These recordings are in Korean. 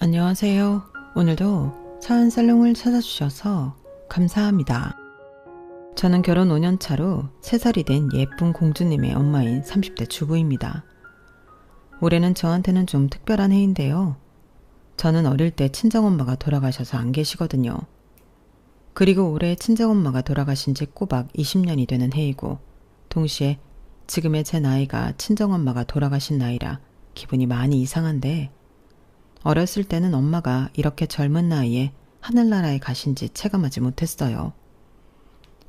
안녕하세요. 오늘도 사연살롱을 찾아주셔서 감사합니다. 저는 결혼 5년 차로 3살이 된 예쁜 공주님의 엄마인 30대 주부입니다. 올해는 저한테는 좀 특별한 해인데요. 저는 어릴 때 친정엄마가 돌아가셔서 안 계시거든요. 그리고 올해 친정엄마가 돌아가신 지 꼬박 20년이 되는 해이고, 동시에 지금의 제 나이가 친정엄마가 돌아가신 나이라 기분이 많이 이상한데, 어렸을 때는 엄마가 이렇게 젊은 나이에 하늘나라에 가신지 체감하지 못했어요.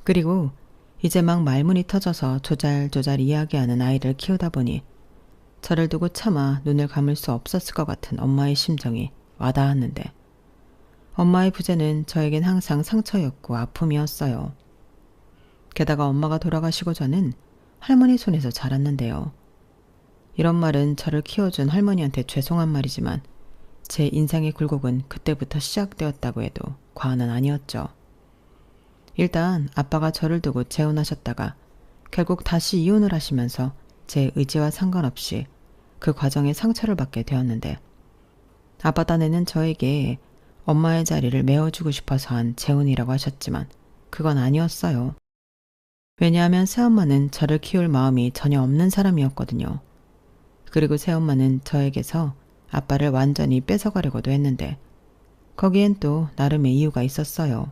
그리고 이제 막 말문이 터져서 조잘조잘 이야기하는 아이를 키우다 보니 저를 두고 차마 눈을 감을 수 없었을 것 같은 엄마의 심정이 와닿았는데, 엄마의 부재는 저에겐 항상 상처였고 아픔이었어요. 게다가 엄마가 돌아가시고 저는 할머니 손에서 자랐는데요. 이런 말은 저를 키워준 할머니한테 죄송한 말이지만 제 인생의 굴곡은 그때부터 시작되었다고 해도 과언은 아니었죠. 일단 아빠가 저를 두고 재혼하셨다가 결국 다시 이혼을 하시면서 제 의지와 상관없이 그 과정에 상처를 받게 되었는데, 아빠 딴에는 저에게 엄마의 자리를 메워주고 싶어서 한 재혼이라고 하셨지만 그건 아니었어요. 왜냐하면 새엄마는 저를 키울 마음이 전혀 없는 사람이었거든요. 그리고 새엄마는 저에게서 아빠를 완전히 뺏어가려고도 했는데 거기엔 또 나름의 이유가 있었어요.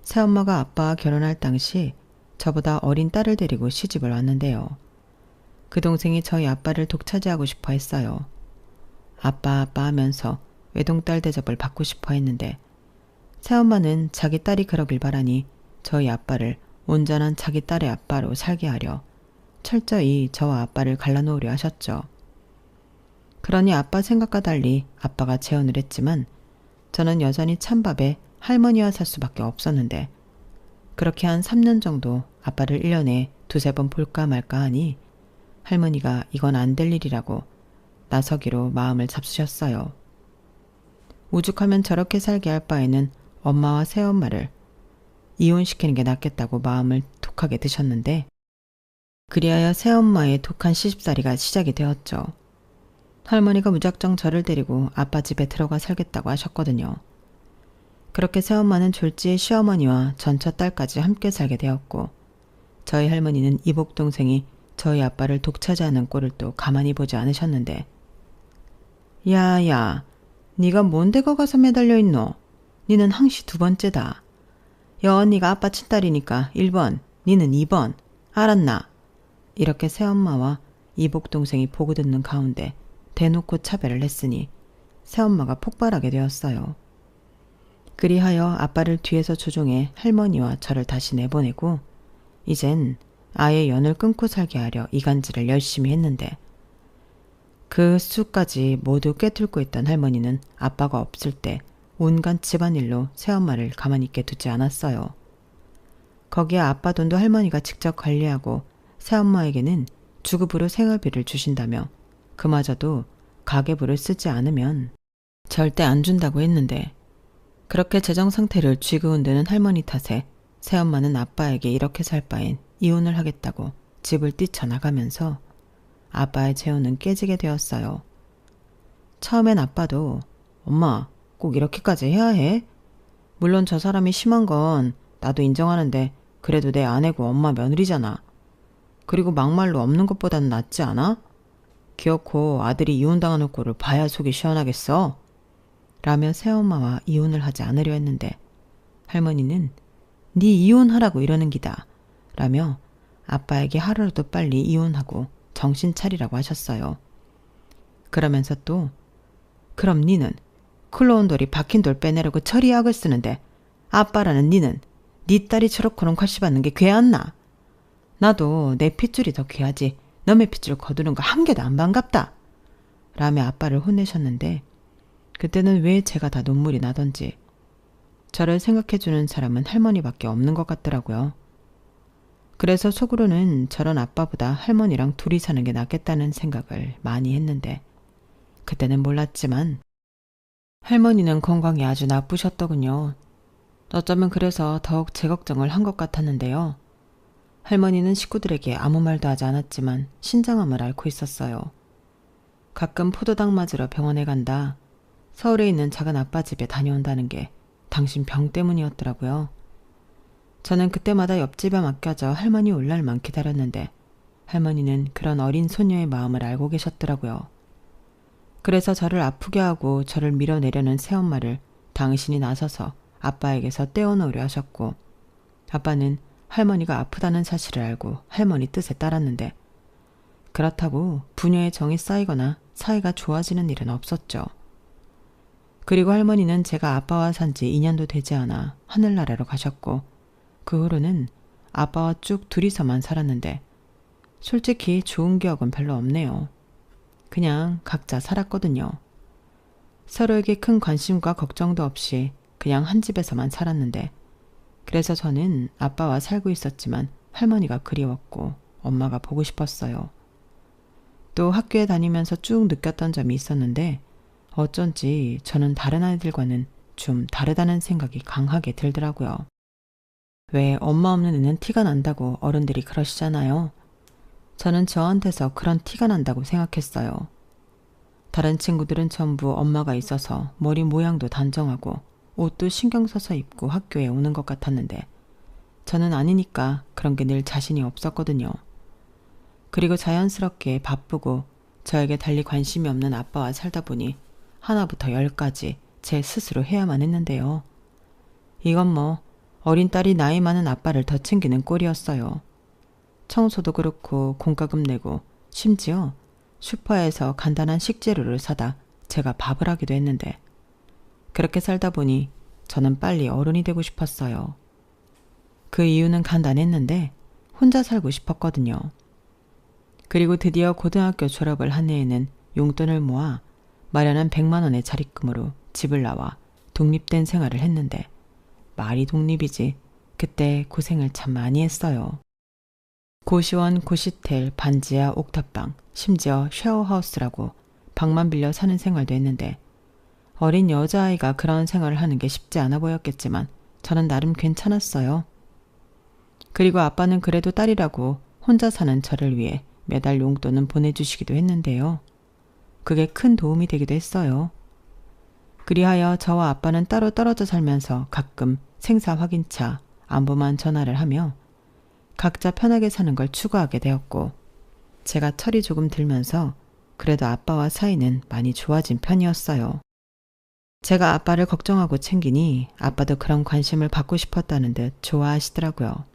새엄마가 아빠와 결혼할 당시 저보다 어린 딸을 데리고 시집을 왔는데요. 그 동생이 저희 아빠를 독차지하고 싶어 했어요. 아빠 하면서 외동딸 대접을 받고 싶어 했는데, 새엄마는 자기 딸이 그러길 바라니 저희 아빠를 온전한 자기 딸의 아빠로 살게 하려 철저히 저와 아빠를 갈라놓으려 하셨죠. 그러니 아빠 생각과 달리 아빠가 재혼을 했지만 저는 여전히 찬밥에 할머니와 살 수밖에 없었는데, 그렇게 한 3년 정도 아빠를 1년에 2-3번 볼까 말까 하니 할머니가 이건 안 될 일이라고 나서기로 마음을 잡수셨어요. 오죽하면 저렇게 살게 할 바에는 엄마와 새엄마를 이혼시키는 게 낫겠다고 마음을 독하게 드셨는데, 그리하여 새엄마의 독한 시집살이가 시작이 되었죠. 할머니가 무작정 저를 데리고 아빠 집에 들어가 살겠다고 하셨거든요. 그렇게 새엄마는 졸지에 시어머니와 전처 딸까지 함께 살게 되었고, 저희 할머니는 이복 동생이 저희 아빠를 독차지하는 꼴을 또 가만히 보지 않으셨는데, 야야, 네가 뭔데 거 가서 매달려 있노? 니는 항시 2번째다. 여 언니가 아빠 친딸이니까 1번, 니는 2번. 알았나? 이렇게 새엄마와 이복 동생이 보고 듣는 가운데 대놓고 차별을 했으니 새엄마가 폭발하게 되었어요. 그리하여 아빠를 뒤에서 조종해 할머니와 저를 다시 내보내고 이젠 아예 연을 끊고 살게 하려 이간질을 열심히 했는데, 그 수까지 모두 꿰뚫고 있던 할머니는 아빠가 없을 때 온갖 집안일로 새엄마를 가만히 있게 두지 않았어요. 거기에 아빠 돈도 할머니가 직접 관리하고 새엄마에게는 주급으로 생활비를 주신다며 그마저도 가계부를 쓰지 않으면 절대 안 준다고 했는데, 그렇게 재정 상태를 쥐고흔드는 할머니 탓에 새엄마는 아빠에게 이렇게 살 바엔 이혼을 하겠다고 집을 뛰쳐나가면서 아빠의 재혼은 깨지게 되었어요. 처음엔 아빠도 엄마 꼭 이렇게까지 해야 해? 물론 저 사람이 심한 건 나도 인정하는데 그래도 내 아내고 엄마 며느리잖아. 그리고 막말로 없는 것보다는 낫지 않아? 기어코 아들이 이혼당하는 꼴을 봐야 속이 시원하겠어. 라며 새엄마와 이혼을 하지 않으려 했는데, 할머니는 네 이혼하라고 이러는 기다 라며 아빠에게 하루라도 빨리 이혼하고 정신 차리라고 하셨어요. 그러면서 또 그럼 니는 클로운 돌이 박힌 돌 빼내려고 처리약을 쓰는데 아빠라는 니는 니 딸이 저렇게는 괄시 받는 게 괴한나? 나도 내 핏줄이 더 귀하지 너의 핏줄 거두는 거 한 개도 안 반갑다 라며 아빠를 혼내셨는데, 그때는 왜 제가 다 눈물이 나던지 저를 생각해주는 사람은 할머니밖에 없는 것 같더라고요. 그래서 속으로는 저런 아빠보다 할머니랑 둘이 사는 게 낫겠다는 생각을 많이 했는데, 그때는 몰랐지만 할머니는 건강이 아주 나쁘셨더군요. 어쩌면 그래서 더욱 제 걱정을 한 것 같았는데요. 할머니는 식구들에게 아무 말도 하지 않았지만 신장암을 앓고 있었어요. 가끔 포도당 맞으러 병원에 간다. 서울에 있는 작은 아빠 집에 다녀온다는 게 당신 병 때문이었더라고요. 저는 그때마다 옆집에 맡겨져 할머니 올 날만 기다렸는데 할머니는 그런 어린 소녀의 마음을 알고 계셨더라고요. 그래서 저를 아프게 하고 저를 밀어내려는 새엄마를 당신이 나서서 아빠에게서 떼어놓으려 하셨고, 아빠는 할머니가 아프다는 사실을 알고 할머니 뜻에 따랐는데 그렇다고 부녀의 정이 쌓이거나 사이가 좋아지는 일은 없었죠. 그리고 할머니는 제가 아빠와 산 지 2년도 되지 않아 하늘나라로 가셨고, 그 후로는 아빠와 쭉 둘이서만 살았는데 솔직히 좋은 기억은 별로 없네요. 그냥 각자 살았거든요. 서로에게 큰 관심과 걱정도 없이 그냥 한 집에서만 살았는데, 그래서 저는 아빠와 살고 있었지만 할머니가 그리웠고 엄마가 보고 싶었어요. 또 학교에 다니면서 쭉 느꼈던 점이 있었는데 어쩐지 저는 다른 아이들과는 좀 다르다는 생각이 강하게 들더라고요. 왜 엄마 없는 애는 티가 난다고 어른들이 그러시잖아요. 저는 저한테서 그런 티가 난다고 생각했어요. 다른 친구들은 전부 엄마가 있어서 머리 모양도 단정하고 옷도 신경 써서 입고 학교에 오는 것 같았는데 저는 아니니까 그런 게 늘 자신이 없었거든요. 그리고 자연스럽게 바쁘고 저에게 달리 관심이 없는 아빠와 살다 보니 하나부터 10까지 제 스스로 해야만 했는데요. 이건 뭐 어린 딸이 나이 많은 아빠를 더 챙기는 꼴이었어요. 청소도 그렇고 공과금 내고 심지어 슈퍼에서 간단한 식재료를 사다 제가 밥을 하기도 했는데, 그렇게 살다 보니 저는 빨리 어른이 되고 싶었어요. 그 이유는 간단했는데 혼자 살고 싶었거든요. 그리고 드디어 고등학교 졸업을 한 해에는 용돈을 모아 마련한 100만 원의 자립금으로 집을 나와 독립된 생활을 했는데, 말이 독립이지 그때 고생을 참 많이 했어요. 고시원, 고시텔, 반지하, 옥탑방, 심지어 쉐어하우스라고 방만 빌려 사는 생활도 했는데, 어린 여자아이가 그런 생활을 하는 게 쉽지 않아 보였겠지만 저는 나름 괜찮았어요. 그리고 아빠는 그래도 딸이라고 혼자 사는 저를 위해 매달 용돈은 보내주시기도 했는데요. 그게 큰 도움이 되기도 했어요. 그리하여 저와 아빠는 따로 떨어져 살면서 가끔 생사 확인차, 안부만 전화를 하며 각자 편하게 사는 걸 추구하게 되었고, 제가 철이 조금 들면서 그래도 아빠와 사이는 많이 좋아진 편이었어요. 제가 아빠를 걱정하고 챙기니 아빠도 그런 관심을 받고 싶었다는 듯 좋아하시더라고요.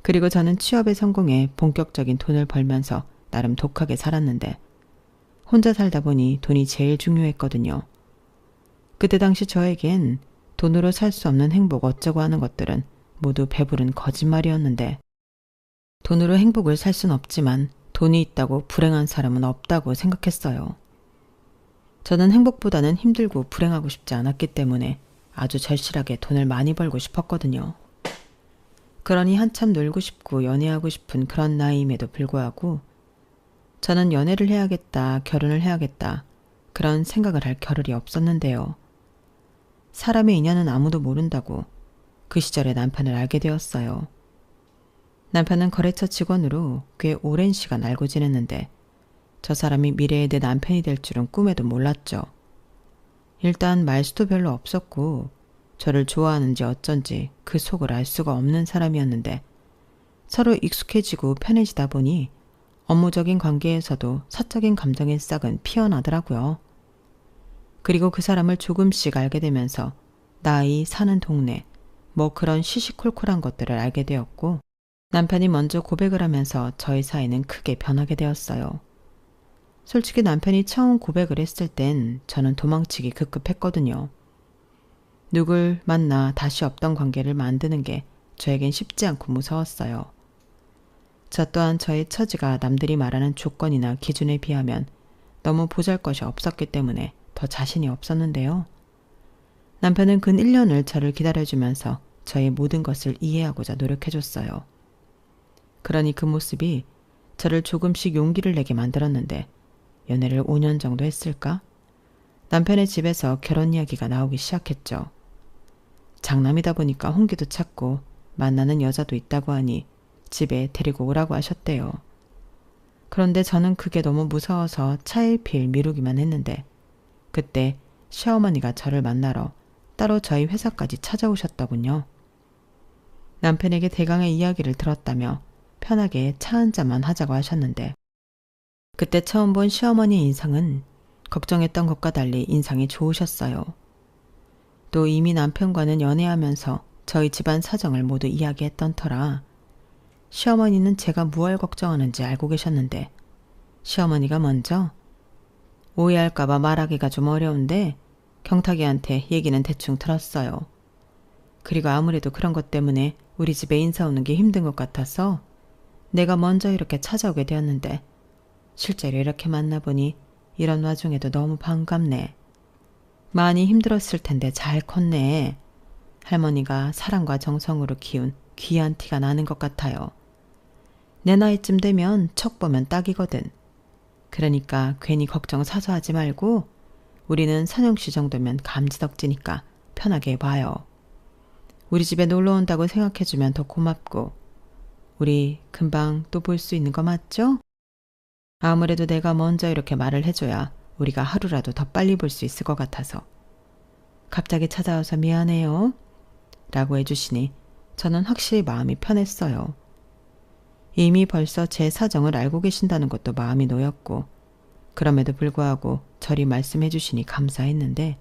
그리고 저는 취업에 성공해 본격적인 돈을 벌면서 나름 독하게 살았는데, 혼자 살다 보니 돈이 제일 중요했거든요. 그때 당시 저에겐 돈으로 살 수 없는 행복 어쩌고 하는 것들은 모두 배부른 거짓말이었는데, 돈으로 행복을 살 순 없지만 돈이 있다고 불행한 사람은 없다고 생각했어요. 저는 행복보다는 힘들고 불행하고 싶지 않았기 때문에 아주 절실하게 돈을 많이 벌고 싶었거든요. 그러니 한참 놀고 싶고 연애하고 싶은 그런 나이임에도 불구하고 저는 연애를 해야겠다, 결혼을 해야겠다, 그런 생각을 할 겨를이 없었는데요. 사람의 인연은 아무도 모른다고 그 시절에 남편을 알게 되었어요. 남편은 거래처 직원으로 꽤 오랜 시간 알고 지냈는데 저 사람이 미래의 내 남편이 될 줄은 꿈에도 몰랐죠. 일단 말수도 별로 없었고 저를 좋아하는지 어쩐지 그 속을 알 수가 없는 사람이었는데, 서로 익숙해지고 편해지다 보니 업무적인 관계에서도 사적인 감정의 싹은 피어나더라고요. 그리고 그 사람을 조금씩 알게 되면서 나이, 사는 동네, 뭐 그런 시시콜콜한 것들을 알게 되었고, 남편이 먼저 고백을 하면서 저희 사이는 크게 변하게 되었어요. 솔직히 남편이 처음 고백을 했을 땐 저는 도망치기 급급했거든요. 누굴 만나 다시 없던 관계를 만드는 게 저에겐 쉽지 않고 무서웠어요. 저 또한 저의 처지가 남들이 말하는 조건이나 기준에 비하면 너무 보잘것이 없었기 때문에 더 자신이 없었는데요. 남편은 근 1년을 저를 기다려주면서 저의 모든 것을 이해하고자 노력해줬어요. 그러니 그 모습이 저를 조금씩 용기를 내게 만들었는데, 연애를 5년 정도 했을까? 남편의 집에서 결혼 이야기가 나오기 시작했죠. 장남이다 보니까 홍기도 찾고 만나는 여자도 있다고 하니 집에 데리고 오라고 하셨대요. 그런데 저는 그게 너무 무서워서 차일피일 미루기만 했는데, 그때 시어머니가 저를 만나러 따로 저희 회사까지 찾아오셨더군요. 남편에게 대강의 이야기를 들었다며 편하게 차 한잔만 하자고 하셨는데 그때 처음 본 시어머니의 인상은 걱정했던 것과 달리 인상이 좋으셨어요. 또 이미 남편과는 연애하면서 저희 집안 사정을 모두 이야기했던 터라 시어머니는 제가 무얼 걱정하는지 알고 계셨는데 시어머니가 먼저 오해할까봐 말하기가 좀 어려운데 경탁이한테 얘기는 대충 들었어요. 그리고 아무래도 그런 것 때문에 우리 집에 인사 오는 게 힘든 것 같아서 내가 먼저 이렇게 찾아오게 되었는데 실제로 이렇게 만나보니 이런 와중에도 너무 반갑네. 많이 힘들었을 텐데 잘 컸네. 할머니가 사랑과 정성으로 키운 귀한 티가 나는 것 같아요. 내 나이쯤 되면 척 보면 딱이거든. 그러니까 괜히 걱정 사서 하지 말고 우리는 선영씨 정도면 감지덕지니까 편하게 해봐요. 우리 집에 놀러 온다고 생각해주면 더 고맙고 우리 금방 또 볼 수 있는 거 맞죠? 아무래도 내가 먼저 이렇게 말을 해줘야 우리가 하루라도 더 빨리 볼 수 있을 것 같아서 갑자기 찾아와서 미안해요 라고 해주시니 저는 확실히 마음이 편했어요. 이미 벌써 제 사정을 알고 계신다는 것도 마음이 놓였고 그럼에도 불구하고 저리 말씀해 주시니 감사했는데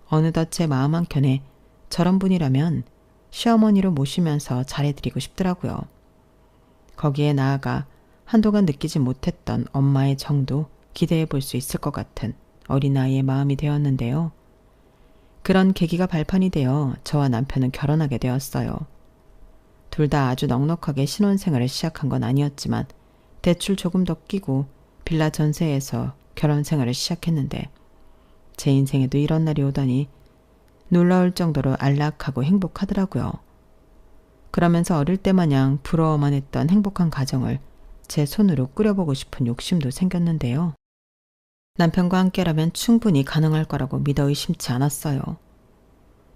어느덧 제 마음 한켠에 저런 분이라면 시어머니로 모시면서 잘해드리고 싶더라고요. 거기에 나아가 한동안 느끼지 못했던 엄마의 정도 기대해 볼 수 있을 것 같은 어린아이의 마음이 되었는데요. 그런 계기가 발판이 되어 저와 남편은 결혼하게 되었어요. 둘 다 아주 넉넉하게 신혼생활을 시작한 건 아니었지만 대출 조금 더 끼고 빌라 전세에서 결혼생활을 시작했는데 제 인생에도 이런 날이 오다니 놀라울 정도로 안락하고 행복하더라고요. 그러면서 어릴 때 마냥 부러워만 했던 행복한 가정을 제 손으로 꾸려보고 싶은 욕심도 생겼는데요. 남편과 함께라면 충분히 가능할 거라고 믿어 의심치 않았어요.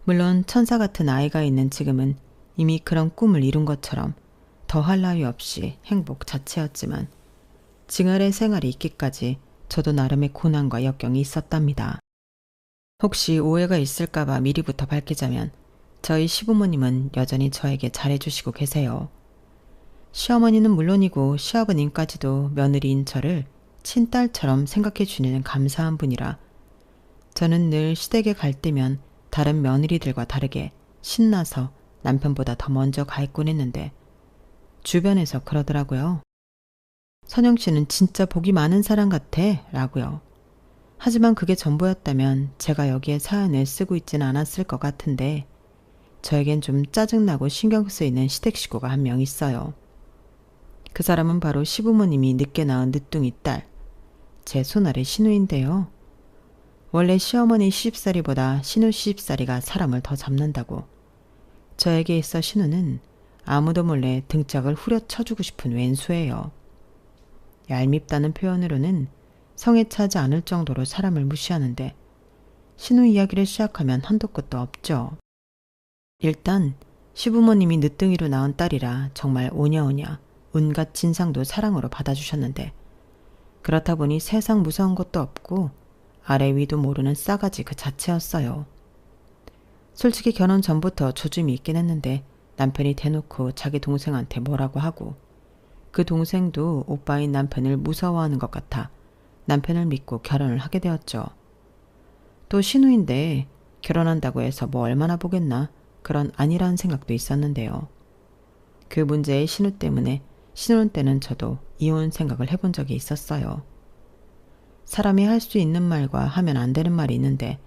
물론 천사 같은 아이가 있는 지금은 이미 그런 꿈을 이룬 것처럼 더할 나위 없이 행복 자체였지만 징얼의 생활이 있기까지 저도 나름의 고난과 역경이 있었답니다. 혹시 오해가 있을까봐 미리부터 밝히자면 저희 시부모님은 여전히 저에게 잘해주시고 계세요. 시어머니는 물론이고 시아버님까지도 며느리인 저를 친딸처럼 생각해 주는 감사한 분이라 저는 늘 시댁에 갈 때면 다른 며느리들과 다르게 신나서 남편보다 더 먼저 가 있곤 했는데 주변에서 그러더라고요. 선영 씨는 진짜 복이 많은 사람 같아 라고요. 하지만 그게 전부였다면 제가 여기에 사연을 쓰고 있지는 않았을 것 같은데 저에겐 좀 짜증나고 신경 쓰이는 시댁 식구가 한 명 있어요. 그 사람은 바로 시부모님이 늦게 낳은 늦둥이 딸, 제 손아래 신우인데요. 원래 시어머니 시집살이보다 신우 시집살이가 사람을 더 잡는다고. 저에게 있어 신우는 아무도 몰래 등짝을 후려쳐주고 싶은 왼수예요. 얄밉다는 표현으로는 성에 차지 않을 정도로 사람을 무시하는데 신우 이야기를 시작하면 한도 끝도 없죠. 일단 시부모님이 늦둥이로 낳은 딸이라 정말 오냐오냐 온갖 진상도 사랑으로 받아주셨는데 그렇다 보니 세상 무서운 것도 없고 아래 위도 모르는 싸가지 그 자체였어요. 솔직히 결혼 전부터 조짐이 있긴 했는데 남편이 대놓고 자기 동생한테 뭐라고 하고 그 동생도 오빠인 남편을 무서워하는 것 같아 남편을 믿고 결혼을 하게 되었죠. 또 신우인데 결혼한다고 해서 뭐 얼마나 보겠나 그런 아니라는 생각도 있었는데요. 그 문제의 신우 때문에 신혼 때는 저도 이혼 생각을 해본 적이 있었어요. 사람이 할 수 있는 말과 하면 안 되는 말이 있는데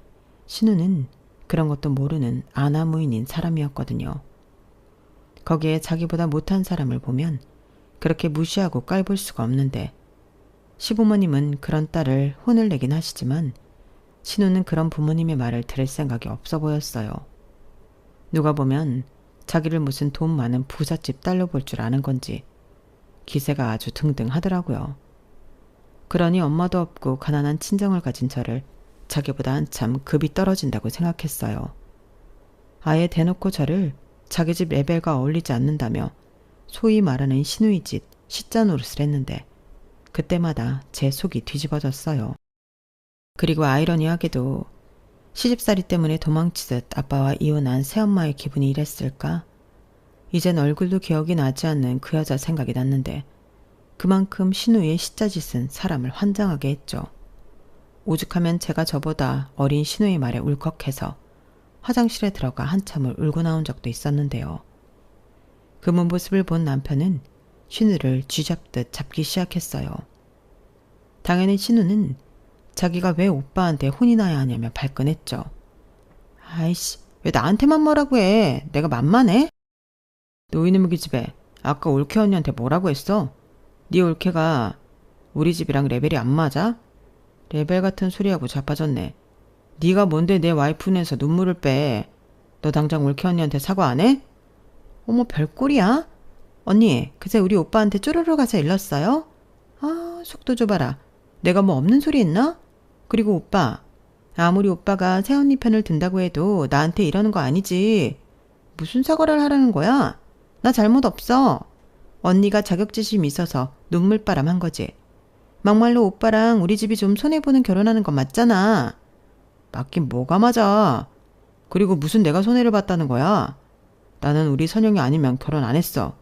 신우는 그런 것도 모르는 아나무인인 사람이었거든요. 거기에 자기보다 못한 사람을 보면 그렇게 무시하고 깔볼 수가 없는데 시부모님은 그런 딸을 혼을 내긴 하시지만 신우는 그런 부모님의 말을 들을 생각이 없어 보였어요. 누가 보면 자기를 무슨 돈 많은 부잣집 딸로 볼 줄 아는 건지 기세가 아주 등등하더라고요. 그러니 엄마도 없고 가난한 친정을 가진 저를 자기보다 한참 급이 떨어진다고 생각했어요. 아예 대놓고 저를 자기 집 레벨과 어울리지 않는다며 소위 말하는 신우이 짓 시자 노릇을 했는데 그때마다 제 속이 뒤집어졌어요. 그리고 아이러니하게도 시집살이 때문에 도망치듯 아빠와 이혼한 새엄마의 기분이 이랬을까? 이젠 얼굴도 기억이 나지 않는 그 여자 생각이 났는데 그만큼 신우의 시자짓은 사람을 환장하게 했죠. 오죽하면 제가 저보다 어린 신우의 말에 울컥해서 화장실에 들어가 한참을 울고 나온 적도 있었는데요. 그 모습을 본 남편은 신우를 쥐잡듯 잡기 시작했어요. 당연히 신우는 자기가 왜 오빠한테 혼이 나야 하냐며 발끈했죠. 아이씨, 왜 나한테만 뭐라고 해? 내가 만만해? 노인의 기집애, 아까 올케 언니한테 뭐라고 했어? 네 올케가 우리 집이랑 레벨이 안 맞아? 레벨 같은 소리하고 자빠졌네. 네가 뭔데 내 와이프 눈에서 눈물을 빼. 너 당장 올케 언니한테 사과 안 해? 어머, 별꼴이야? 언니, 그새 우리 오빠한테 쪼르르 가서 일렀어요? 아, 속도 줘봐라. 내가 뭐 없는 소리 했나? 그리고 오빠, 아무리 오빠가 새언니 편을 든다고 해도 나한테 이러는 거 아니지. 무슨 사과를 하라는 거야? 나 잘못 없어. 언니가 자격지심이 있어서 눈물바람 한 거지. 막말로 오빠랑 우리 집이 좀 손해보는 결혼하는 건 맞잖아. 맞긴 뭐가 맞아. 그리고 무슨 내가 손해를 봤다는 거야. 나는 우리 선영이 아니면 결혼 안 했어.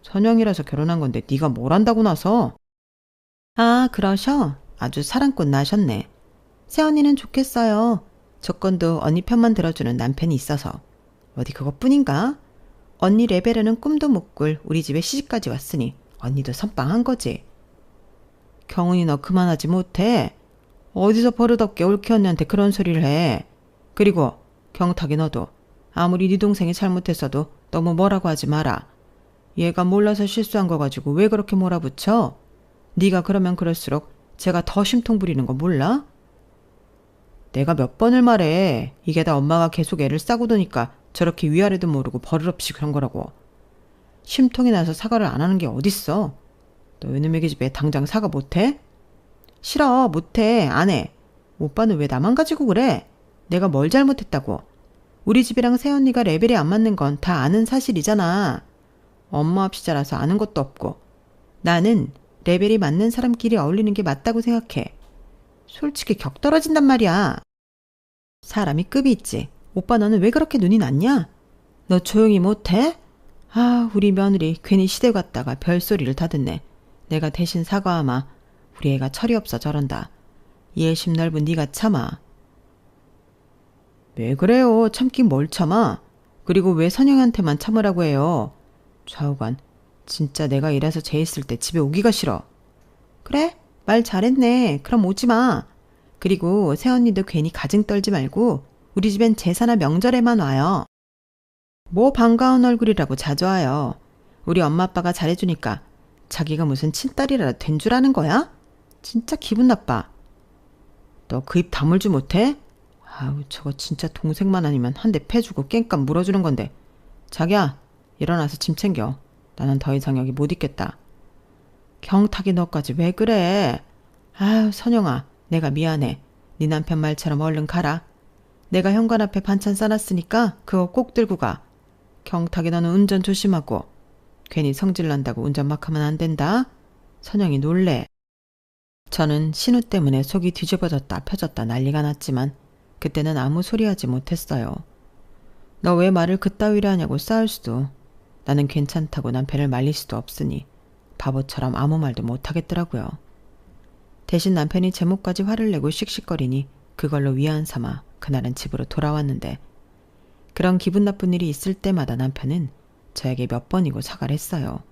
선영이라서 결혼한 건데 네가 뭘 안다고 나서. 아, 그러셔? 아주 사랑꾼 나셨네. 새언니는 좋겠어요. 조건도 언니 편만 들어주는 남편이 있어서. 어디 그것뿐인가? 언니 레벨에는 꿈도 못 꿀 우리 집에 시집까지 왔으니 언니도 선빵한 거지. 경은이 너 그만하지 못해. 어디서 버릇없게 올케 언니한테 그런 소리를 해. 그리고 경탁이 너도 아무리 네 동생이 잘못했어도 너무 뭐라고 하지 마라. 얘가 몰라서 실수한 거 가지고 왜 그렇게 몰아붙여? 네가 그러면 그럴수록 제가 더 심통 부리는 거 몰라? 내가 몇 번을 말해. 이게 다 엄마가 계속 애를 싸고 도니까 저렇게 위아래도 모르고 버릇없이 그런 거라고. 심통이 나서 사과를 안 하는 게 어딨어. 너 이놈의 기집애 당장 사과 못해? 싫어, 못해, 안 해. 오빠는 왜 나만 가지고 그래? 내가 뭘 잘못했다고. 우리 집이랑 새언니가 레벨이 안 맞는 건 다 아는 사실이잖아. 엄마 없이 자라서 아는 것도 없고. 나는 레벨이 맞는 사람끼리 어울리는 게 맞다고 생각해. 솔직히 격 떨어진단 말이야. 사람이 급이 있지. 오빠 너는 왜 그렇게 눈이 났냐? 너 조용히 못해? 아, 우리 며느리 괜히 시댁 갔다가 별소리를 다 듣네. 내가 대신 사과하마. 우리 애가 철이 없어 저런다. 예심 넓은 네가 참아. 왜 그래요? 참긴 뭘 참아? 그리고 왜 선영한테만 참으라고 해요? 좌우간, 진짜 내가 일해서 재 있을 때 집에 오기가 싫어. 그래? 말 잘했네. 그럼 오지 마. 그리고 새언니도 괜히 가증 떨지 말고 우리 집엔 제사나 명절에만 와요. 뭐 반가운 얼굴이라고 자주 와요. 우리 엄마 아빠가 잘해주니까 자기가 무슨 친딸이라도 된 줄 아는 거야? 진짜 기분 나빠. 너 그 입 다물지 못해? 아우, 저거 진짜 동생만 아니면 한 대 패주고 깽값 물어주는 건데. 자기야, 일어나서 짐 챙겨. 나는 더 이상 여기 못 있겠다. 경탁이 너까지 왜 그래? 아유, 선영아, 내가 미안해. 네 남편 말처럼 얼른 가라. 내가 현관 앞에 반찬 싸놨으니까 그거 꼭 들고 가. 경탁이 너는 운전 조심하고. 괜히 성질난다고 운전 막 하면 안 된다. 선영이 놀래. 저는 신우 때문에 속이 뒤집어졌다 펴졌다 난리가 났지만 그때는 아무 소리하지 못했어요. 너 왜 말을 그따위로 하냐고 싸울 수도, 나는 괜찮다고 남편을 말릴 수도 없으니 바보처럼 아무 말도 못하겠더라고요. 대신 남편이 제목까지 화를 내고 씩씩거리니 그걸로 위안 삼아 그날은 집으로 돌아왔는데, 그런 기분 나쁜 일이 있을 때마다 남편은 저에게 몇 번이고 사과를 했어요.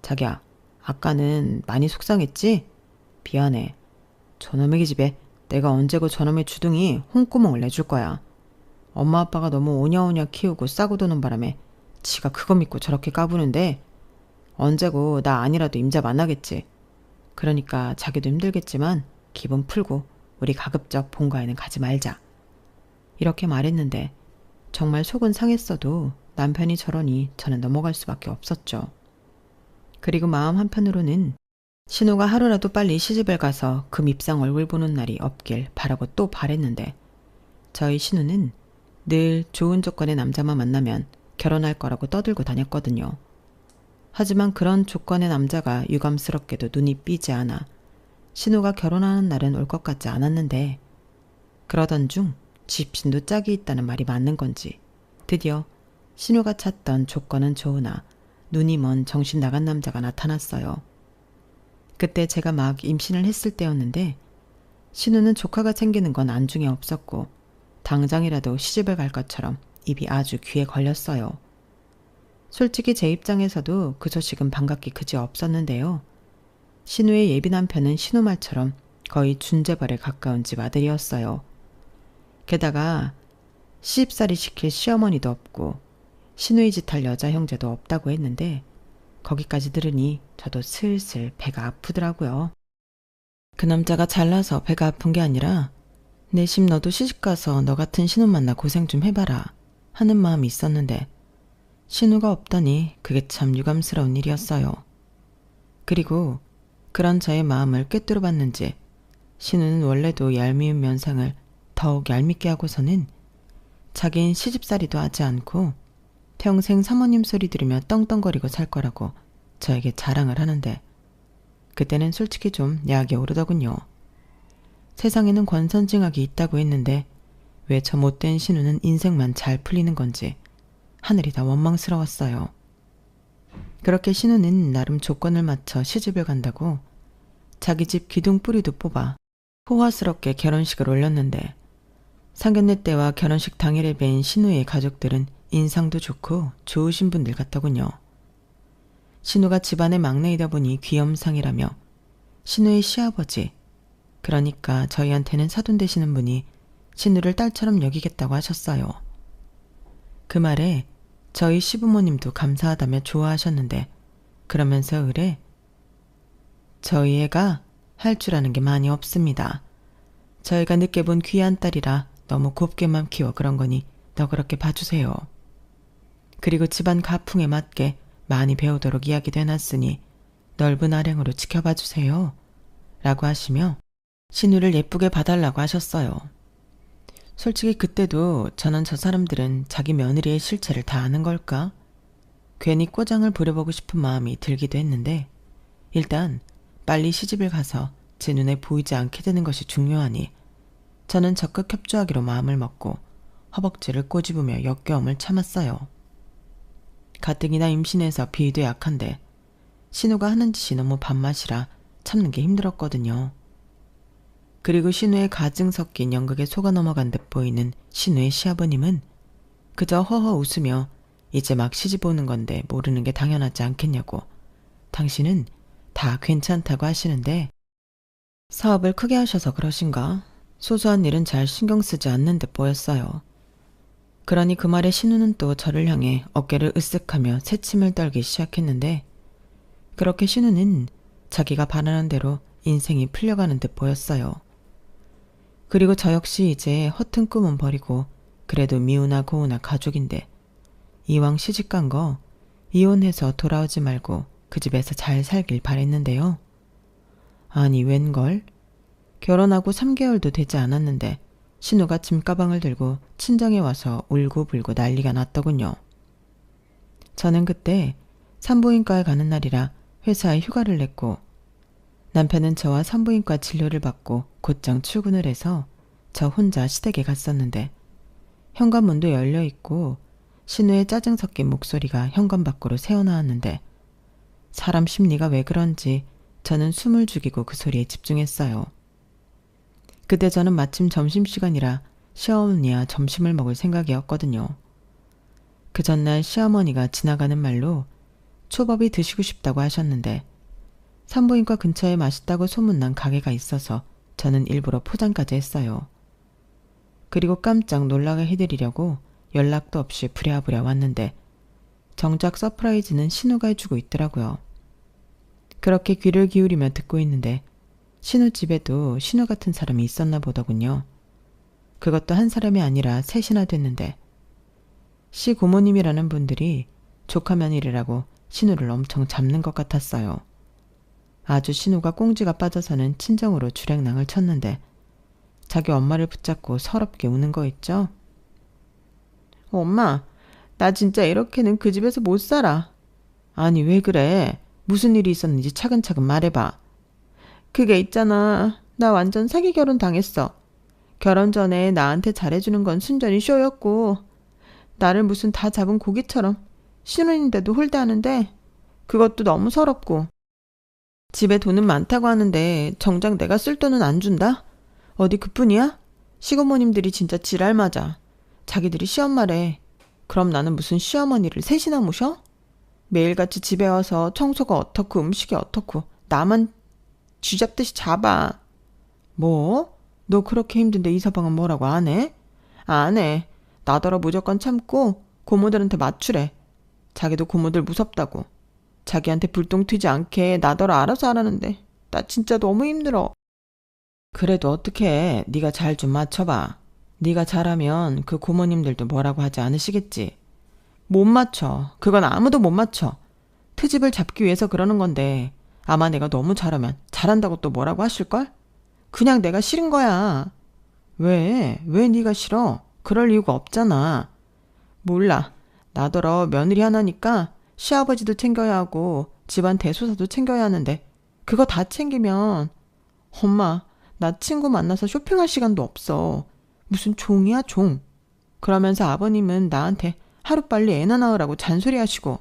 자기야, 아까는 많이 속상했지? 미안해. 저놈의 기집애 내가 언제고 저놈의 주둥이 홍구멍을 내줄 거야. 엄마 아빠가 너무 오냐오냐 키우고 싸고 도는 바람에 지가 그거 믿고 저렇게 까부는데 언제고 나 아니라도 임자 만나겠지. 그러니까 자기도 힘들겠지만 기분 풀고 우리 가급적 본가에는 가지 말자. 이렇게 말했는데 정말 속은 상했어도 남편이 저러니 저는 넘어갈 수밖에 없었죠. 그리고 마음 한편으로는 신우가 하루라도 빨리 시집을 가서 그 밉상 얼굴 보는 날이 없길 바라고 또 바랬는데, 저희 신우는 늘 좋은 조건의 남자만 만나면 결혼할 거라고 떠들고 다녔거든요. 하지만 그런 조건의 남자가 유감스럽게도 눈이 삐지 않아 신우가 결혼하는 날은 올 것 같지 않았는데, 그러던 중 집신도 짝이 있다는 말이 맞는 건지 드디어 신우가 찾던 조건은 좋으나 눈이 먼 정신 나간 남자가 나타났어요. 그때 제가 막 임신을 했을 때였는데 신우는 조카가 생기는 건 안중에 없었고 당장이라도 시집을 갈 것처럼 입이 아주 귀에 걸렸어요. 솔직히 제 입장에서도 그 소식은 반갑기 그지 없었는데요. 신우의 예비 남편은 신우 말처럼 거의 준재발에 가까운 집 아들이었어요. 게다가 시집살이 시킬 시어머니도 없고 신우의 짓 할 여자 형제도 없다고 했는데 거기까지 들으니 저도 슬슬 배가 아프더라고요. 그 남자가 잘나서 배가 아픈 게 아니라 내심 너도 시집가서 너 같은 신우 만나 고생 좀 해봐라 하는 마음이 있었는데 신우가 없다니 그게 참 유감스러운 일이었어요. 그리고 그런 저의 마음을 꿰뚫어 봤는지 신우는 원래도 얄미운 면상을 더욱 얄밉게 하고서는 자긴 시집살이도 하지 않고 평생 사모님 소리 들으며 떵떵거리고 살 거라고 저에게 자랑을 하는데 그때는 솔직히 좀 약이 오르더군요. 세상에는 권선징악이 있다고 했는데 왜 저 못된 신우는 인생만 잘 풀리는 건지 하늘이 다 원망스러웠어요. 그렇게 신우는 나름 조건을 맞춰 시집을 간다고 자기 집 기둥 뿌리도 뽑아 호화스럽게 결혼식을 올렸는데 상견례 때와 결혼식 당일에 뵌 신우의 가족들은 인상도 좋고 좋으신 분들 같더군요. 신우가 집안의 막내이다 보니 귀염상이라며 신우의 시아버지, 그러니까 저희한테는 사돈 되시는 분이 신우를 딸처럼 여기겠다고 하셨어요. 그 말에 저희 시부모님도 감사하다며 좋아하셨는데 그러면서 의뢰 저희 애가 할 줄 아는 게 많이 없습니다. 저희가 늦게 본 귀한 딸이라 너무 곱게만 키워 그런 거니 너그럽게 봐주세요. 그리고 집안 가풍에 맞게 많이 배우도록 이야기도 해놨으니 넓은 아량으로 지켜봐 주세요. 라고 하시며 신우를 예쁘게 봐달라고 하셨어요. 솔직히 그때도 저는 저 사람들은 자기 며느리의 실체를 다 아는 걸까? 괜히 꼬장을 부려보고 싶은 마음이 들기도 했는데 일단 빨리 시집을 가서 제 눈에 보이지 않게 되는 것이 중요하니 저는 적극 협조하기로 마음을 먹고 허벅지를 꼬집으며 역겨움을 참았어요. 가뜩이나 임신해서 비위도 약한데 신우가 하는 짓이 너무 밥맛이라 참는 게 힘들었거든요. 그리고 신우의 가증 섞인 연극에 속아 넘어간 듯 보이는 신우의 시아버님은 그저 허허 웃으며 이제 막 시집 오는 건데 모르는 게 당연하지 않겠냐고 당신은 다 괜찮다고 하시는데 사업을 크게 하셔서 그러신가? 소소한 일은 잘 신경 쓰지 않는 듯 보였어요. 그러니 그 말에 신우는 또 저를 향해 어깨를 으쓱하며 새침을 떨기 시작했는데 그렇게 신우는 자기가 바라는 대로 인생이 풀려가는 듯 보였어요. 그리고 저 역시 이제 허튼 꿈은 버리고 그래도 미우나 고우나 가족인데 이왕 시집간 거 이혼해서 돌아오지 말고 그 집에서 잘 살길 바랬는데요. 아니 웬걸? 결혼하고 3개월도 되지 않았는데 신우가 짐가방을 들고 친정에 와서 울고불고 난리가 났더군요. 저는 그때 산부인과에 가는 날이라 회사에 휴가를 냈고 남편은 저와 산부인과 진료를 받고 곧장 출근을 해서 저 혼자 시댁에 갔었는데 현관문도 열려있고 신우의 짜증 섞인 목소리가 현관 밖으로 새어나왔는데 사람 심리가 왜 그런지 저는 숨을 죽이고 그 소리에 집중했어요. 그때 저는 마침 점심시간이라 시어머니와 점심을 먹을 생각이었거든요. 그 전날 시어머니가 지나가는 말로 초밥이 드시고 싶다고 하셨는데 산부인과 근처에 맛있다고 소문난 가게가 있어서 저는 일부러 포장까지 했어요. 그리고 깜짝 놀라게 해드리려고 연락도 없이 부랴부랴 왔는데 정작 서프라이즈는 신우가 해주고 있더라고요. 그렇게 귀를 기울이며 듣고 있는데 신우 집에도 신우 같은 사람이 있었나 보더군요. 그것도 한 사람이 아니라 셋이나 됐는데 시 고모님이라는 분들이 조카 며느리라고 신우를 엄청 잡는 것 같았어요. 아주 신우가 꽁지가 빠져서는 친정으로 주랭랑을 쳤는데 자기 엄마를 붙잡고 서럽게 우는 거 있죠? 엄마, 나 진짜 이렇게는 그 집에서 못 살아. 아니 왜 그래? 무슨 일이 있었는지 차근차근 말해봐. 그게 있잖아. 나 완전 사기 결혼 당했어. 결혼 전에 나한테 잘해주는 건 순전히 쇼였고 나를 무슨 다 잡은 고기처럼 신혼인데도 홀대하는데 그것도 너무 서럽고 집에 돈은 많다고 하는데 정작 내가 쓸 돈은 안 준다? 어디 그뿐이야? 시고모님들이 진짜 지랄 맞아. 자기들이 시엄마래. 그럼 나는 무슨 시어머니를 셋이나 모셔? 매일같이 집에 와서 청소가 어떻고 음식이 어떻고 나만 쥐잡듯이 잡아. 뭐? 너 그렇게 힘든데 이서방은 뭐라고 안 해? 안 해. 나더러 무조건 참고 고모들한테 맞추래. 자기도 고모들 무섭다고. 자기한테 불똥 튀지 않게 나더러 알아서 하라는데 나 진짜 너무 힘들어. 그래도 어떡해. 네가 잘 좀 맞춰봐. 네가 잘하면 그 고모님들도 뭐라고 하지 않으시겠지. 못 맞춰. 그건 아무도 못 맞춰. 트집을 잡기 위해서 그러는 건데 아마 내가 너무 잘하면 잘한다고 또 뭐라고 하실걸? 그냥 내가 싫은 거야. 왜? 왜 네가 싫어? 그럴 이유가 없잖아. 몰라. 나더러 며느리 하나니까 시아버지도 챙겨야 하고 집안 대소사도 챙겨야 하는데 그거 다 챙기면 엄마 나 친구 만나서 쇼핑할 시간도 없어. 무슨 종이야 종. 그러면서 아버님은 나한테 하루빨리 애나 낳으라고 잔소리하시고.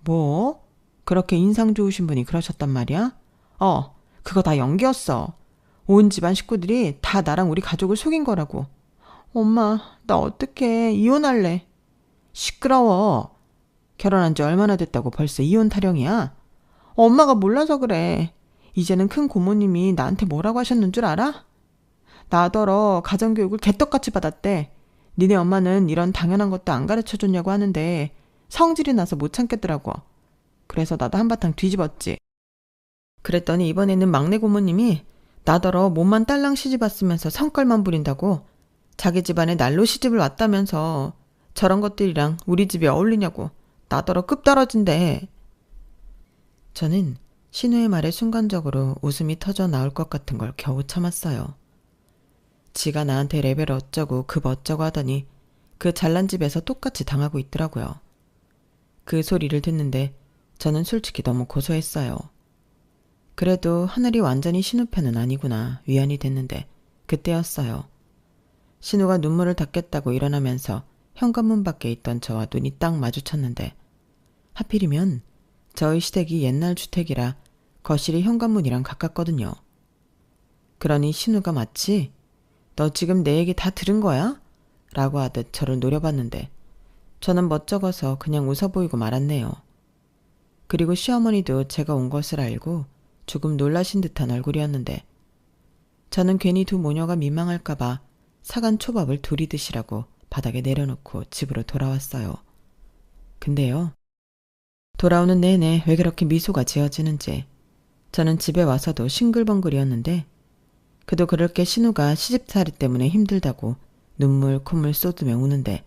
뭐? 그렇게 인상 좋으신 분이 그러셨단 말이야? 그거 다 연기였어. 온 집안 식구들이 다 나랑 우리 가족을 속인 거라고. 엄마 나 어떡해. 이혼할래. 시끄러워. 결혼한 지 얼마나 됐다고 벌써 이혼 타령이야? 엄마가 몰라서 그래. 이제는 큰 고모님이 나한테 뭐라고 하셨는 줄 알아? 나더러 가정교육을 개떡같이 받았대. 니네 엄마는 이런 당연한 것도 안 가르쳐줬냐고 하는데 성질이 나서 못 참겠더라고. 그래서 나도 한바탕 뒤집었지. 그랬더니 이번에는 막내 고모님이 나더러 몸만 딸랑 시집왔으면서 성깔만 부린다고 자기 집안에 날로 시집을 왔다면서 저런 것들이랑 우리 집에 어울리냐고 나더러 급 떨어진대. 저는 신우의 말에 순간적으로 웃음이 터져 나올 것 같은 걸 겨우 참았어요. 지가 나한테 레벨 어쩌고 급 어쩌고 하더니 그 잘난 집에서 똑같이 당하고 있더라고요. 그 소리를 듣는데 저는 솔직히 너무 고소했어요. 그래도 하늘이 완전히 신우 편은 아니구나 위안이 됐는데 그때였어요. 신우가 눈물을 닦겠다고 일어나면서 현관문 밖에 있던 저와 눈이 딱 마주쳤는데 하필이면 저희 시댁이 옛날 주택이라 거실이 현관문이랑 가깝거든요. 그러니 신우가 마치 너 지금 내 얘기 다 들은 거야? 라고 하듯 저를 노려봤는데 저는 멋쩍어서 그냥 웃어 보이고 말았네요. 그리고 시어머니도 제가 온 것을 알고 조금 놀라신 듯한 얼굴이었는데 저는 괜히 두 모녀가 민망할까봐 사간 초밥을 둘이 드시라고 바닥에 내려놓고 집으로 돌아왔어요. 근데요. 돌아오는 내내 왜 그렇게 미소가 지어지는지 저는 집에 와서도 싱글벙글이었는데 그도 그럴 게 신우가 시집살이 때문에 힘들다고 눈물 콧물 쏟으며 우는데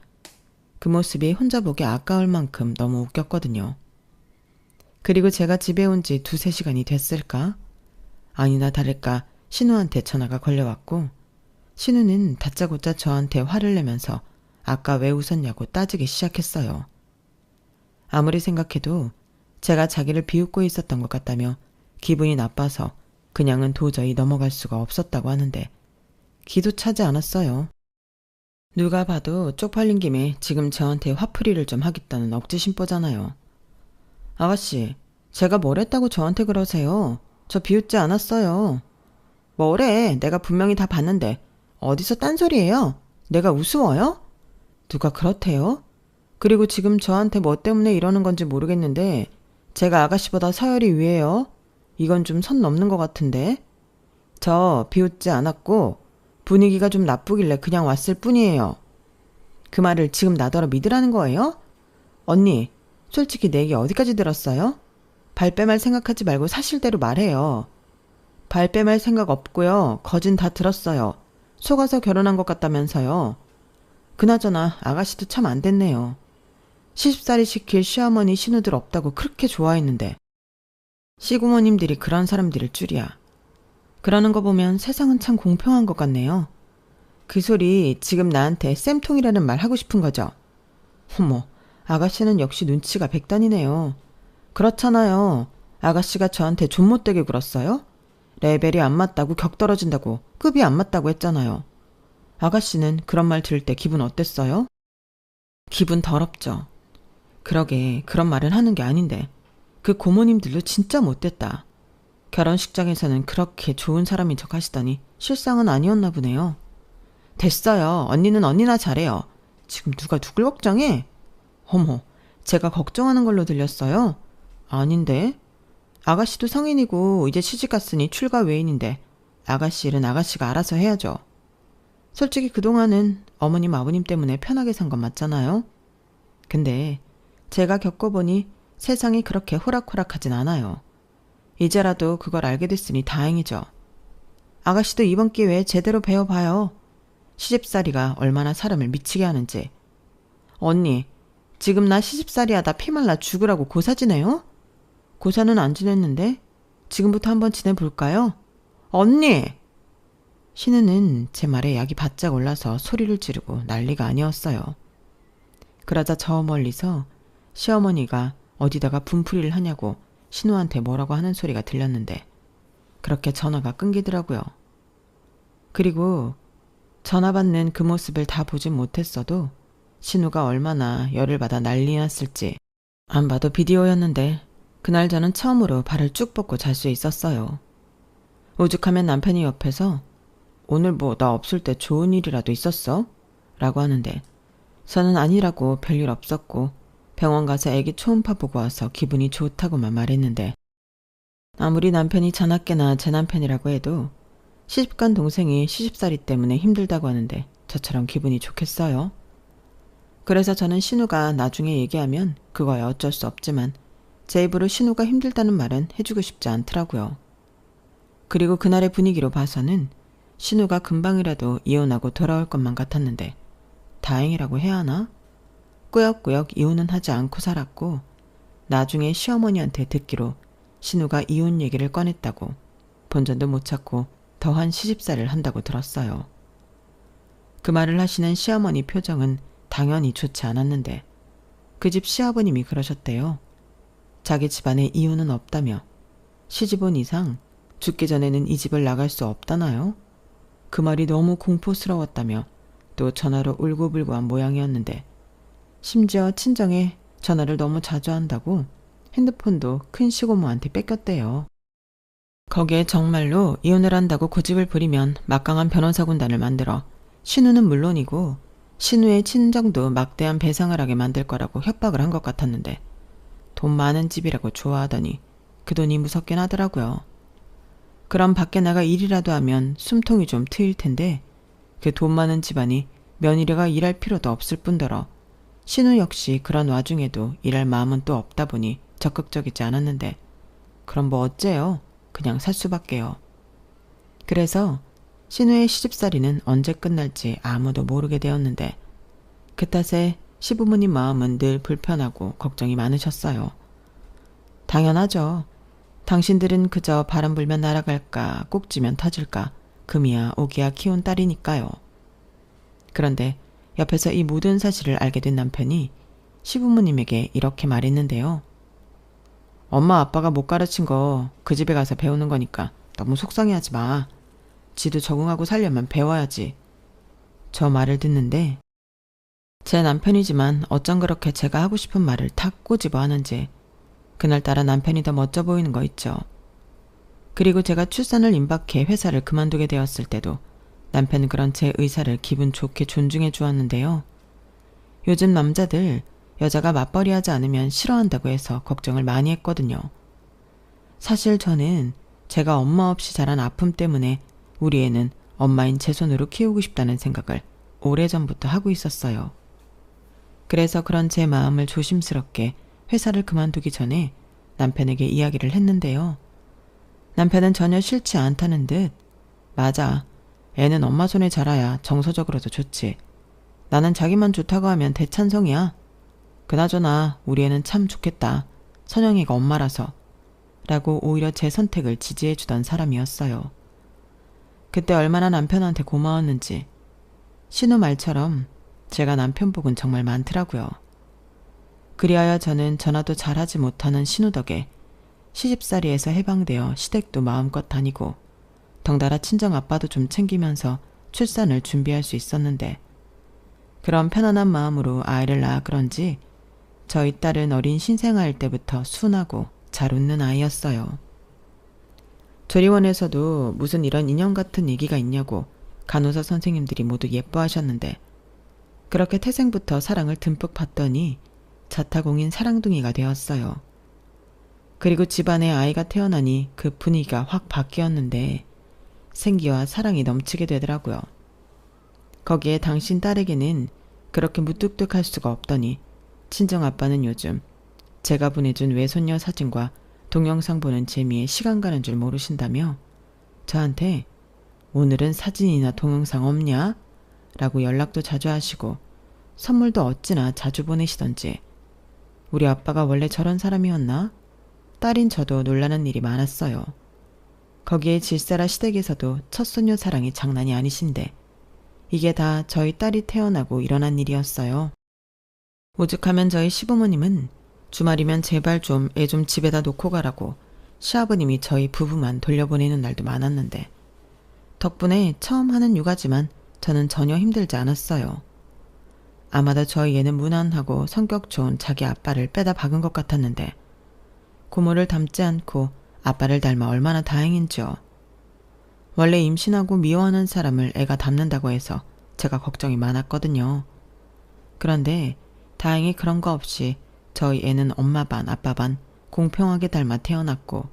그 모습이 혼자 보기 아까울 만큼 너무 웃겼거든요. 그리고 제가 집에 온 지 2-3시간이 됐을까? 아니나 다를까 신우한테 전화가 걸려왔고 신우는 다짜고짜 저한테 화를 내면서 아까 왜 웃었냐고 따지기 시작했어요. 아무리 생각해도 제가 자기를 비웃고 있었던 것 같다며 기분이 나빠서 그냥은 도저히 넘어갈 수가 없었다고 하는데 기도 차지 않았어요. 누가 봐도 쪽팔린 김에 지금 저한테 화풀이를 좀 하겠다는 억지 심보잖아요. 아가씨, 제가 뭘 했다고 저한테 그러세요? 저 비웃지 않았어요. 뭐래? 내가 분명히 다 봤는데 어디서 딴소리예요? 내가 우스워요? 누가 그렇대요? 그리고 지금 저한테 뭐 때문에 이러는 건지 모르겠는데 제가 아가씨보다 서열이 위에요? 이건 좀 선 넘는 것 같은데. 저 비웃지 않았고 분위기가 좀 나쁘길래 그냥 왔을 뿐이에요. 그 말을 지금 나더러 믿으라는 거예요? 언니, 솔직히 내 얘기 어디까지 들었어요? 발뺌할 생각하지 말고 사실대로 말해요. 발뺌할 생각 없고요. 거진 다 들었어요. 속아서 결혼한 것 같다면서요. 그나저나 아가씨도 참 안 됐네요. 시집살이 시킬 시어머니 신우들 없다고 그렇게 좋아했는데 시구모님들이 그런 사람들일 줄이야. 그러는 거 보면 세상은 참 공평한 것 같네요. 그 소리 지금 나한테 쌤통이라는 말 하고 싶은 거죠? 어머, 아가씨는 역시 눈치가 백단이네요. 그렇잖아요. 아가씨가 저한테 존 못되게 굴었어요? 레벨이 안 맞다고 격 떨어진다고 급이 안 맞다고 했잖아요. 아가씨는 그런 말 들을 때 기분 어땠어요? 기분 더럽죠. 그러게 그런 말은 하는 게 아닌데 그 고모님들도 진짜 못됐다. 결혼식장에서는 그렇게 좋은 사람인 척 하시더니 실상은 아니었나 보네요. 됐어요. 언니는 언니나 잘해요. 지금 누가 누굴 걱정해? 어머, 제가 걱정하는 걸로 들렸어요? 아닌데. 아가씨도 성인이고 이제 시집갔으니 출가 외인인데 아가씨 일은 아가씨가 알아서 해야죠. 솔직히 그동안은 어머님 아버님 때문에 편하게 산 건 맞잖아요. 근데 제가 겪어보니 세상이 그렇게 호락호락하진 않아요. 이제라도 그걸 알게 됐으니 다행이죠. 아가씨도 이번 기회에 제대로 배워봐요. 시집살이가 얼마나 사람을 미치게 하는지. 언니, 지금 나 시집살이 하다 피말라 죽으라고 고사 지내요? 고사는 안 지냈는데 지금부터 한번 지내볼까요? 언니! 신우는 제 말에 약이 바짝 올라서 소리를 지르고 난리가 아니었어요. 그러자 저 멀리서 시어머니가 어디다가 분풀이를 하냐고 신우한테 뭐라고 하는 소리가 들렸는데 그렇게 전화가 끊기더라고요. 그리고 전화 받는 그 모습을 다 보진 못했어도 신우가 얼마나 열을 받아 난리 났을지 안 봐도 비디오였는데 그날 저는 처음으로 발을 쭉 뻗고 잘 수 있었어요. 오죽하면 남편이 옆에서 오늘 뭐 나 없을 때 좋은 일이라도 있었어? 라고 하는데 저는 아니라고 별일 없었고 병원 가서 애기 초음파 보고 와서 기분이 좋다고만 말했는데 아무리 남편이 자나깨나 제 남편이라고 해도 시집간 동생이 시집살이 때문에 힘들다고 하는데 저처럼 기분이 좋겠어요? 그래서 저는 신우가 나중에 얘기하면 그거야 어쩔 수 없지만 제 입으로 신우가 힘들다는 말은 해주고 싶지 않더라고요. 그리고 그날의 분위기로 봐서는 신우가 금방이라도 이혼하고 돌아올 것만 같았는데 다행이라고 해야 하나? 꾸역꾸역 이혼은 하지 않고 살았고 나중에 시어머니한테 듣기로 신우가 이혼 얘기를 꺼냈다고 본전도 못 찾고 더한 시집살이를 한다고 들었어요. 그 말을 하시는 시어머니 표정은 당연히 좋지 않았는데 그 집 시아버님이 그러셨대요. 자기 집안에 이혼은 없다며 시집 온 이상 죽기 전에는 이 집을 나갈 수 없다나요? 그 말이 너무 공포스러웠다며 또 전화로 울고불고한 모양이었는데 심지어 친정에 전화를 너무 자주 한다고 핸드폰도 큰 시고모한테 뺏겼대요. 거기에 정말로 이혼을 한다고 고집을 부리면 막강한 변호사 군단을 만들어 신우는 물론이고 신우의 친정도 막대한 배상을 하게 만들 거라고 협박을 한 것 같았는데 돈 많은 집이라고 좋아하더니 그 돈이 무섭긴 하더라고요. 그럼 밖에 나가 일이라도 하면 숨통이 좀 트일 텐데 그 돈 많은 집안이 며느리가 일할 필요도 없을 뿐더러 신우 역시 그런 와중에도 일할 마음은 또 없다 보니 적극적이지 않았는데 그럼 뭐 어째요? 그냥 살 수밖에요. 그래서 신우의 시집살이는 언제 끝날지 아무도 모르게 되었는데 그 탓에 시부모님 마음은 늘 불편하고 걱정이 많으셨어요. 당연하죠. 당신들은 그저 바람 불면 날아갈까 꼭지면 터질까 금이야 오기야 키운 딸이니까요. 그런데 옆에서 이 모든 사실을 알게 된 남편이 시부모님에게 이렇게 말했는데요. 엄마 아빠가 못 가르친 거 그 집에 가서 배우는 거니까 너무 속상해하지 마. 지도 적응하고 살려면 배워야지. 저 말을 듣는데 제 남편이지만 어쩜 그렇게 제가 하고 싶은 말을 탁 꼬집어 하는지 그날따라 남편이 더 멋져 보이는 거 있죠. 그리고 제가 출산을 임박해 회사를 그만두게 되었을 때도 남편은 그런 제 의사를 기분 좋게 존중해 주었는데요. 요즘 남자들 여자가 맞벌이하지 않으면 싫어한다고 해서 걱정을 많이 했거든요. 사실 저는 제가 엄마 없이 자란 아픔 때문에 우리 애는 엄마인 제 손으로 키우고 싶다는 생각을 오래전부터 하고 있었어요. 그래서 그런 제 마음을 조심스럽게 회사를 그만두기 전에 남편에게 이야기를 했는데요. 남편은 전혀 싫지 않다는 듯 맞아. 애는 엄마 손에 자라야 정서적으로도 좋지. 나는 자기만 좋다고 하면 대찬성이야. 그나저나 우리 애는 참 좋겠다. 선영이가 엄마라서. 라고 오히려 제 선택을 지지해 주던 사람이었어요. 그때 얼마나 남편한테 고마웠는지 신우 말처럼 제가 남편 복은 정말 많더라고요. 그리하여 저는 전화도 잘하지 못하는 신우 덕에 시집살이에서 해방되어 시댁도 마음껏 다니고 덩달아 친정 아빠도 좀 챙기면서 출산을 준비할 수 있었는데 그런 편안한 마음으로 아이를 낳아 그런지 저희 딸은 어린 신생아일 때부터 순하고 잘 웃는 아이였어요. 조리원에서도 무슨 이런 인형 같은 얘기가 있냐고 간호사 선생님들이 모두 예뻐하셨는데 그렇게 태생부터 사랑을 듬뿍 받더니 자타공인 사랑둥이가 되었어요. 그리고 집안에 아이가 태어나니 그 분위기가 확 바뀌었는데 생기와 사랑이 넘치게 되더라고요. 거기에 당신 딸에게는 그렇게 무뚝뚝할 수가 없더니 친정아빠는 요즘 제가 보내준 외손녀 사진과 동영상 보는 재미에 시간 가는 줄 모르신다며 저한테 오늘은 사진이나 동영상 없냐? 라고 연락도 자주 하시고 선물도 어찌나 자주 보내시던지 우리 아빠가 원래 저런 사람이었나? 딸인 저도 놀라는 일이 많았어요. 거기에 질세라 시댁에서도 첫손녀 사랑이 장난이 아니신데 이게 다 저희 딸이 태어나고 일어난 일이었어요. 오죽하면 저희 시부모님은 주말이면 제발 좀 애 좀 집에다 놓고 가라고 시아버님이 저희 부부만 돌려보내는 날도 많았는데 덕분에 처음 하는 육아지만 저는 전혀 힘들지 않았어요. 아마도 저희 애는 무난하고 성격 좋은 자기 아빠를 빼다 박은 것 같았는데 고모를 닮지 않고 아빠를 닮아 얼마나 다행인지요. 원래 임신하고 미워하는 사람을 애가 닮는다고 해서 제가 걱정이 많았거든요. 그런데 다행히 그런 거 없이 저희 애는 엄마 반 아빠 반 공평하게 닮아 태어났고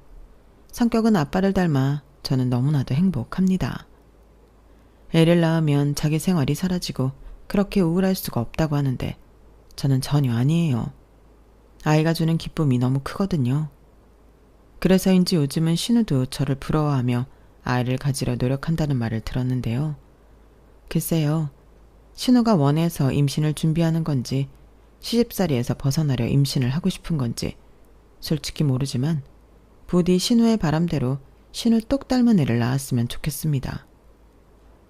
성격은 아빠를 닮아 저는 너무나도 행복합니다. 애를 낳으면 자기 생활이 사라지고 그렇게 우울할 수가 없다고 하는데 저는 전혀 아니에요. 아이가 주는 기쁨이 너무 크거든요. 그래서인지 요즘은 신우도 저를 부러워하며 아이를 가지려 노력한다는 말을 들었는데요. 글쎄요. 신우가 원해서 임신을 준비하는 건지 시집살이에서 벗어나려 임신을 하고 싶은 건지 솔직히 모르지만 부디 신우의 바람대로 신우 똑 닮은 애를 낳았으면 좋겠습니다.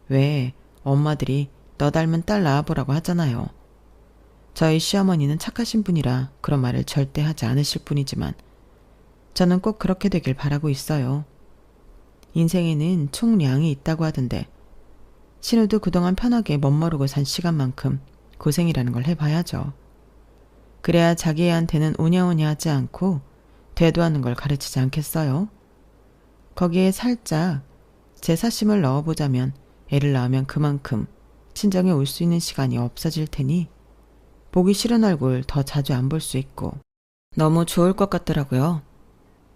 왜 엄마들이 너 닮은 딸 낳아보라고 하잖아요. 저희 시어머니는 착하신 분이라 그런 말을 절대 하지 않으실 뿐이지만 저는 꼭 그렇게 되길 바라고 있어요. 인생에는 총량이 있다고 하던데 신우도 그동안 편하게 멋모르고 산 시간만큼 고생이라는 걸 해봐야죠. 그래야 자기 애한테는 오냐오냐 하지 않고 대도하는 걸 가르치지 않겠어요? 거기에 살짝 제 사심을 넣어보자면 애를 낳으면 그만큼 친정에 올 수 있는 시간이 없어질 테니 보기 싫은 얼굴 더 자주 안 볼 수 있고 너무 좋을 것 같더라고요.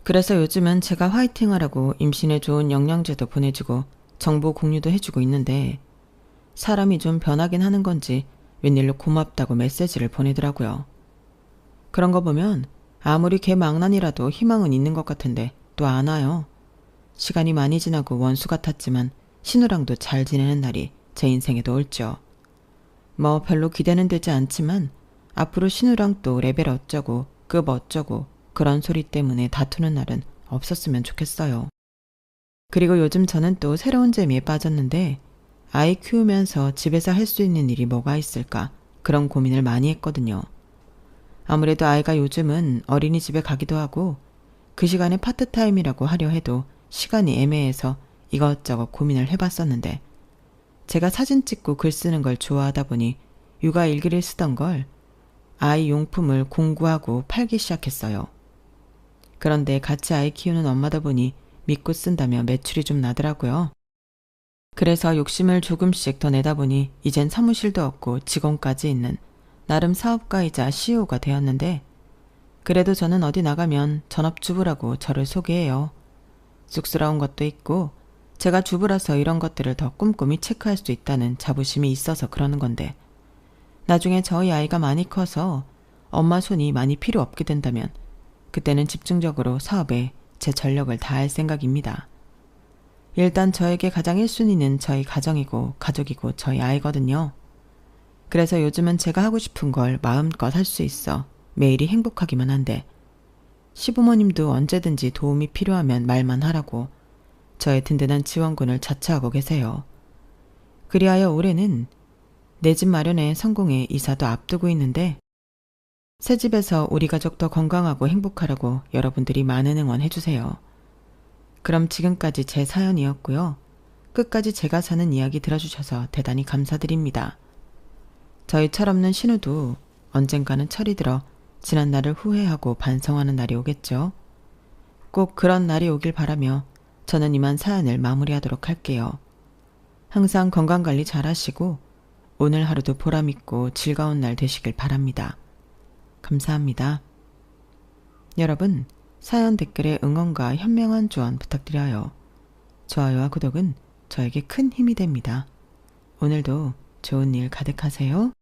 그래서 요즘은 제가 화이팅하라고 임신에 좋은 영양제도 보내주고 정보 공유도 해주고 있는데 사람이 좀 변하긴 하는 건지 웬일로 고맙다고 메시지를 보내더라고요. 그런 거 보면 아무리 개망난이라도 희망은 있는 것 같은데 또 안 와요. 시간이 많이 지나고 원수 같았지만 신우랑도 잘 지내는 날이 제 인생에도 올죠. 뭐 별로 기대는 되지 않지만 앞으로 신우랑 또 레벨 어쩌고 급 어쩌고 그런 소리 때문에 다투는 날은 없었으면 좋겠어요. 그리고 요즘 저는 또 새로운 재미에 빠졌는데 아이 키우면서 집에서 할 수 있는 일이 뭐가 있을까 그런 고민을 많이 했거든요. 아무래도 아이가 요즘은 어린이집에 가기도 하고 그 시간에 파트타임이라고 하려 해도 시간이 애매해서 이것저것 고민을 해봤었는데 제가 사진 찍고 글 쓰는 걸 좋아하다 보니 육아 일기를 쓰던 걸 아이 용품을 공구하고 팔기 시작했어요. 그런데 같이 아이 키우는 엄마다 보니 믿고 쓴다며 매출이 좀 나더라고요. 그래서 욕심을 조금씩 더 내다 보니 이젠 사무실도 없고 직원까지 있는 나름 사업가이자 CEO가 되었는데 그래도 저는 어디 나가면 전업주부라고 저를 소개해요. 쑥스러운 것도 있고 제가 주부라서 이런 것들을 더 꼼꼼히 체크할 수 있다는 자부심이 있어서 그러는 건데 나중에 저희 아이가 많이 커서 엄마 손이 많이 필요 없게 된다면 그때는 집중적으로 사업에 제 전력을 다할 생각입니다. 일단 저에게 가장 1순위는 저희 가정이고 가족이고 저희 아이거든요. 그래서 요즘은 제가 하고 싶은 걸 마음껏 할 수 있어 매일이 행복하기만 한데 시부모님도 언제든지 도움이 필요하면 말만 하라고 저의 든든한 지원군을 자처하고 계세요. 그리하여 올해는 내 집 마련에 성공해 이사도 앞두고 있는데 새 집에서 우리 가족 더 건강하고 행복하라고 여러분들이 많은 응원해 주세요. 그럼 지금까지 제 사연이었고요. 끝까지 제가 사는 이야기 들어주셔서 대단히 감사드립니다. 저희 철없는 신우도 언젠가는 철이 들어 지난 날을 후회하고 반성하는 날이 오겠죠. 꼭 그런 날이 오길 바라며 저는 이만 사연을 마무리하도록 할게요. 항상 건강관리 잘 하시고 오늘 하루도 보람있고 즐거운 날 되시길 바랍니다. 감사합니다. 여러분, 사연 댓글에 응원과 현명한 조언 부탁드려요. 좋아요와 구독은 저에게 큰 힘이 됩니다. 오늘도 좋은 일 가득하세요.